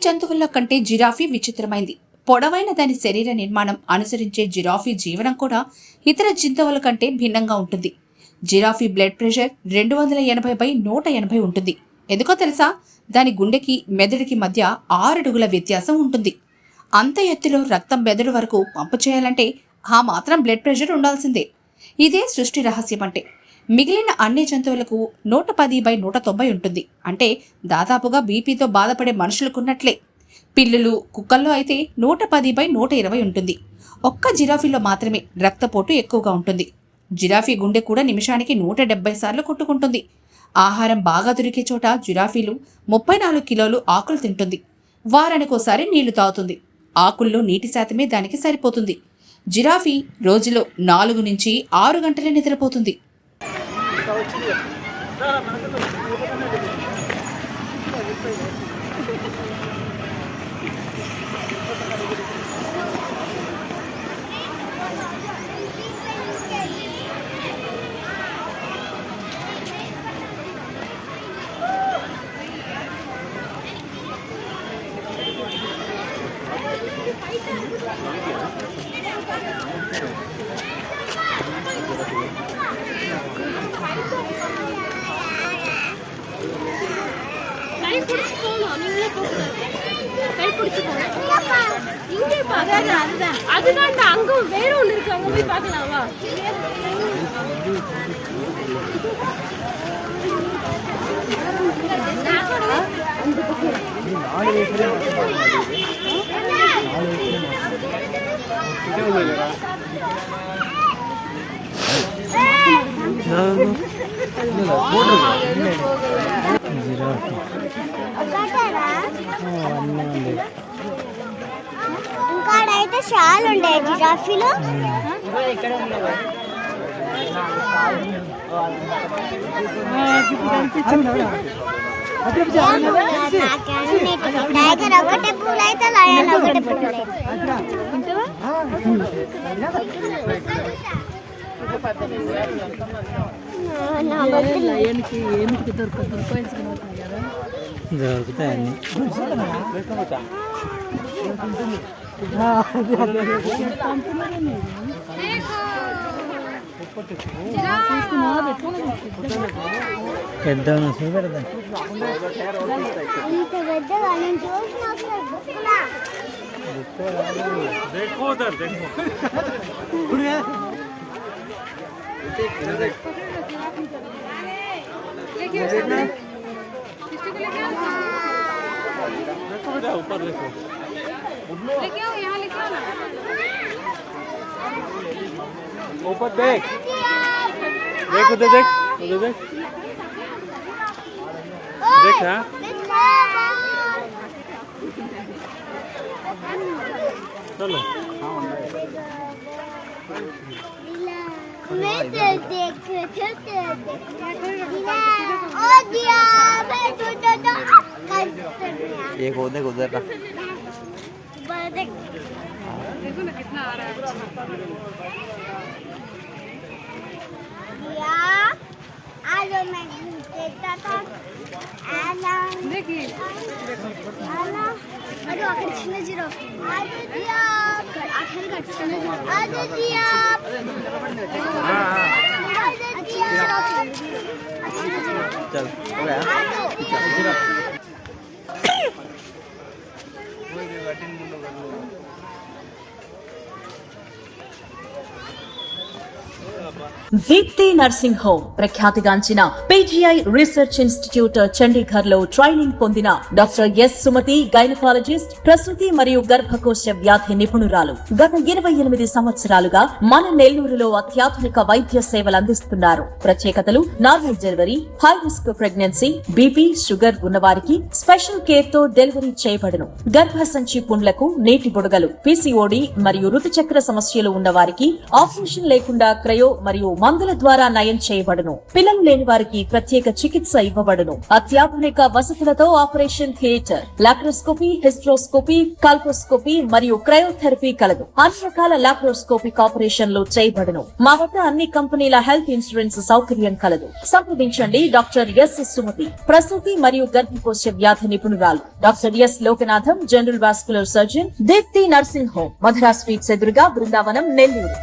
జంతువుల్లో కంటే జిరాఫీ విచిత్రమైంది. పొడవైన దాని శరీర నిర్మాణం అనుసరించే జిరాఫీ జీవనం కూడా ఇతర జంతువుల కంటే భిన్నంగా ఉంటుంది. జిరాఫీ బ్లడ్ ప్రెషర్ 280/180 ఉంటుంది. ఎందుకో తెలుసా? దాని గుండెకి మెదడుకి మధ్య 6 అడుగుల వ్యత్యాసం ఉంటుంది. అంత ఎత్తులో రక్తం మెదడు వరకు పంపు చేయాలంటే ఆ మాత్రం బ్లడ్ ప్రెషర్ ఉండాల్సిందే. ఇదే సృష్టి రహస్యం అంటే. మిగిలిన అన్ని జంతువులకు 110/190 ఉంటుంది. అంటే దాదాపుగా బీపీతో బాధపడే మనుషులకున్నట్లే. పిల్లులు, కుక్కల్లో అయితే 110/120 ఉంటుంది. ఒక్క జిరాఫీలో మాత్రమే రక్తపోటు ఎక్కువగా ఉంటుంది. జిరాఫీ గుండె కూడా నిమిషానికి 170 సార్లు కొట్టుకుంటుంది. ఆహారం బాగా దొరికే చోట జిరాఫీలు 34 కిలోలు ఆకులు తింటుంది. వారానికోసారి నీళ్లు తాగుతుంది. ఆకుల్లో నీటి శాతమే దానికి సరిపోతుంది. జిరాఫీ రోజులో 4 నుంచి 6 గంటలే నిద్రపోతుంది. அதுதான் அங்க வேற ஒண்ணு இருக்கு, அங்க போய் பார்க்கலாமா? ఇంకాడైతే చాలా ఉంటాయి జిరాఫీలు. టైగర్ ఒకటే పూలు అయితే లయన్ ఒకటే పూలు. దొరుకుతాయన్ని. పెద్ద పెడతా ऊपर देखो, लेके आओ, यहाँ लेके आओ ना, ऊपर देख, देख उधर देख, उधर देख, देख ना, चलो एक उधर उधर का देखो ना कितना आ रहा है। देखिए అక్కడ చిన్న జిరాఫీ चल దీప్తి నర్సింగ్ హోమ్ ప్రఖ్యాతిగాంచిన పీజీఐ రీసెర్చ్ ఇన్స్టిట్యూట్ చండీగఢ్ లో ట్రైనింగ్ పొందిన డాక్టర్ ఎస్ సుమతి గైనకాలజిస్ట్, ప్రసూతి మరియు గర్భకోశ వ్యాధి నిపుణురాలు. గత 28 సంవత్సరాలుగా మన నెల్లూరులో అత్యాధునిక వైద్య సేవలు అందిస్తున్నారు. ప్రత్యేకతలు: normal delivery, high risk pregnancy, BP, sugar ఉన్నవారికి స్పెషల్ కేర్ తో డెలివరీ చేయబడును. గర్భసంచి పుండ్లకు, నీటి బుడగలు, పీసీఓడి మరియు ఋతుచక్ర సమస్యలు ఉన్నవారికి ఆపరేషన్ లేకుండా క్రయో మరియు మరియు మందుల ద్వారా నయం చేయబడును. పిల్లలు లేని వారికి ప్రత్యేక చికిత్స ఇవ్వబడును. అత్యాధునిక వసతులతో operation theatre, laparoscopy, hysteroscopy, colposcopy మరియు క్రయోథెరపీ కలదు. అన్ని రకాల లాప్రోస్కోపిక్ ఆపరేషన్లు చేయబడును. మా వద్ద అన్ని కంపెనీల హెల్త్ ఇన్సూరెన్స్ సౌకర్యం కలదు. సంప్రదించండి డాక్టర్ ఎస్ సుమతి, ప్రసూతి మరియు గర్భకోశ వ్యాధి నిపుణురాలు. Doctor S Lokanatham, general vascular surgeon, Deepti nursing home, Madhura Sweets ఎదురుగా, బృందావనం, నెల్లూరు.